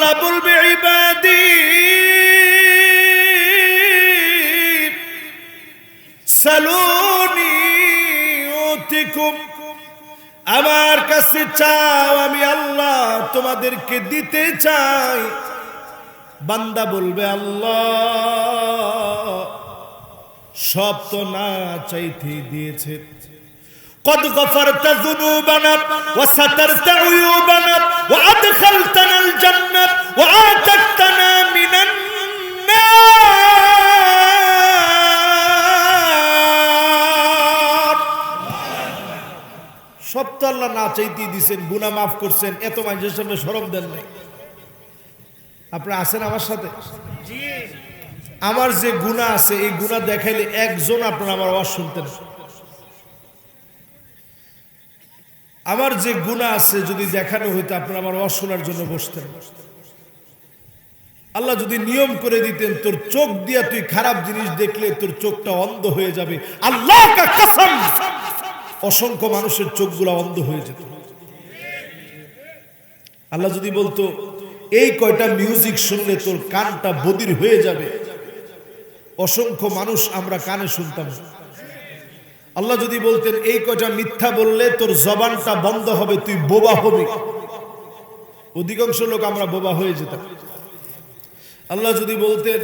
আল্লাহ বলবে ইবাদি সালুনি উতিকুম, আমার কাছে চাও আমি আল্লাহ তোমাদেরকে দিতে চাই। বান্দা বলবে আল্লাহ সব তো না চাইতেই দিয়েছে। قد غفرت ذنوبنا وسترت عيوبنا وأدخلتنا الجنة وآتتنا من النار। সব তো আল্লাহ না চাইতেই দিয়েছেন, গুনাহ মাফ করছেন, এত মানুষের সামনে শরম দেন নাই। আপনি আছেন আমার সাথে? আমার যে গুনাহ আছে এই গুনাহ দেখাইলে একজন আপনার আমার আওয়াজ শুনতেন। আমার যে গুনাহ আছে যদি দেখানো হইতো আপনার আমার আওয়াজ শোনার জন্য বসতেন। আল্লাহ যদি নিয়ম করে দিতেন তোর চোখ দিয়া তুই খারাপ জিনিস দেখলে তোর চোখটা অন্ধ হয়ে যাবে, আল্লাহ কা কসম অসংখ্য মানুষের চোখগুলো অন্ধ হয়ে যেত। আল্লাহ যদি বলতো এই কয়টা মিউজিক শুনলে তোর কানটা বধির হয়ে যাবে, অসংখ্য মানুষ আমরা কানে শুনতাম। আল্লাহ যদি বলতেন এই কয়টা মিথ্যা বললে তোর জবানটা বন্ধ হবে, তুই বোবা হবি, অধিকাংশ লোক আমরা বোবা হয়ে যেতাম। আল্লাহ যদি বলতেন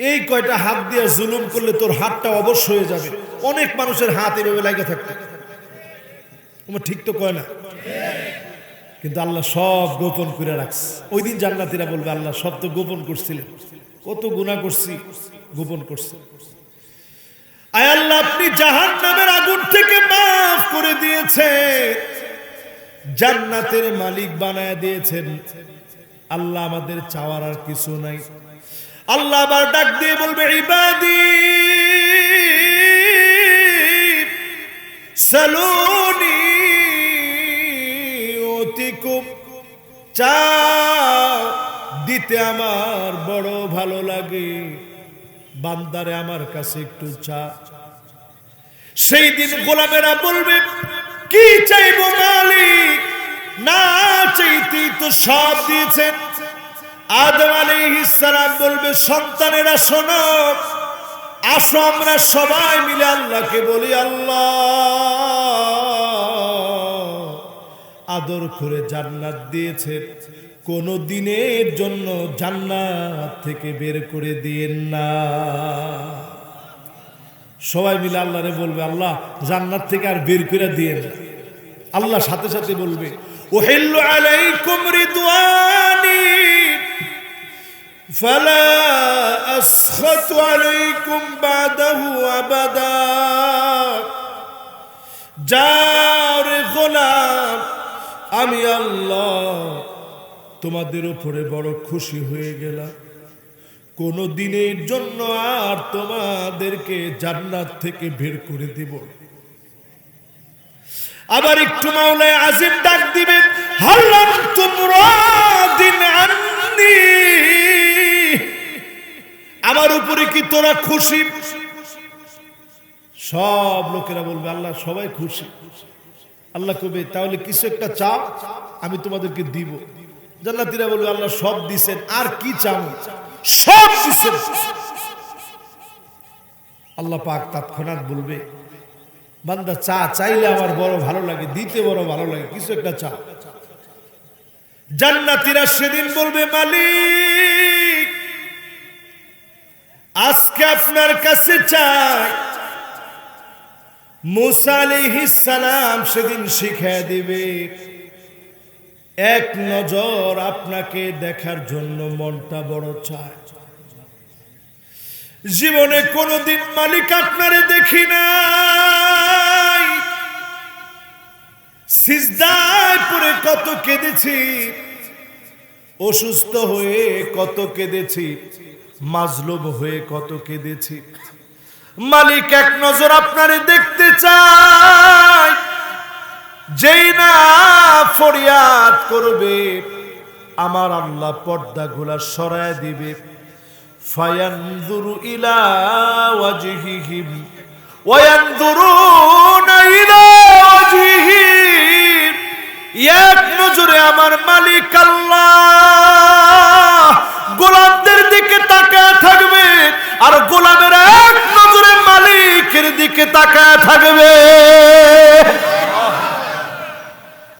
এই কয়টা হাত দিয়ে জুলুম করলে তোর হাতটা অবশ হয়ে যাবে, অনেক মানুষের হাত এভাবে লাগে থাকতো। তোমার ঠিক তো কয় না? কিন্তু আল্লাহ সব গোপন করে রাখছে। ওই দিন জান্নাতীরা বলবে আল্লাহ সব তো গোপন করছিলেন, কত গুনাহ করছি, গোপন করছে। আয় আল্লাহ আপনি জাহান্নামের আগুন থেকে মাফ করে দিয়েছে, জান্নাতের মালিক বানায় দিয়েছেন। আল্লাহ আমাদের চাওয়ার আর কিছু নাই। আল্লাহ আবার ডাক দিয়ে বলবে ইবাদি সালুনি উতিকুম, চাও দিতে আমার বড় ভালো লাগে, বান্দারে আমার কাছে একটু চা। সেই দিন গোলামেরা বলবে কি চাইবো মালিক, না চাইতেই তো সব দিয়েছেন। আদম আলাইহিস সালাম বলবে সন্তানেরা শোনো, আসো আমরা সবাই মিলে আল্লাহকে বলি আল্লাহ আদর করে জান্নাত দিয়েছেন, কোন দিনের জন্য জান্নাত থেকে বের করে দিয়েন না। সবাই মিলে আল্লাহরে বলবে আল্লাহ জান্নাত থেকে আর বের করে দিয়েন না। আল্লাহ সাথে সাথে বলবে উহিল্লু আলাইকুম রিদওয়ানি ফালা আসখাতু আলাইকুম বাদাহু আবাদা। যার গোলাম আমি আল্লাহ তোমাদের উপরে বড় খুশি হয়ে গেলাম, কোন দিনের জন্য আর তোমাদেরকে জান্নাত থেকে বের করে দিব। আবার একটু মাওলায়ে আজিম ডাক দিবেন হাল্লাম তুমরাদিন আন্নি, আমার উপরে কি তোরা খুশি? সব লোকেরা বলবে আল্লাহ সবাই খুশি। আল্লাহ কবে তাহলে কিছু একটা চাও আমি তোমাদেরকে দিব। জান্নাতীরা বলবে আল্লাহ সব দিছেন আর কি চাও? সব দিছেন। আল্লাহ পাক তৎক্ষণাৎ বলবে বান্দা চা চাইলে আমার বড় ভালো লাগে, দিতে বড় ভালো লাগে, কিছু একটা চা। জান্নাতীরা সেদিন বলবে মালিক আজকে আপনার কাছে চাই। মুসা আলাইহিস সালাম সেদিন শিখিয়ে দিবে এক নজর আপনাকে দেখার জন্য মনটা বড় চায়। জীবনে কোনদিন মালিক আপনারে দেখি নাই, সিজদায় পড়ে কত কেঁদেছি, অসুস্থ হয়ে কত কেঁদেছি, মাজলুম হয়ে কত কেঁদেছি। মালিক এক নজর আপনারে দেখতে চায়। যেই না ফরিয়াদ করবে আমার আল্লাহ পর্দাগুলা সরায় দিবে। ফায়ানজুরু ইলা ওয়াজহিহিম ওয়া ইয়ানজুরুনা ইলা ওয়াজহিহি, এক নজরে আমার মালিক আল্লাহ দিকে তাকায় থাকবে আর গোলামের এক নজরে মালিকের দিকে তাকায় থাকবে।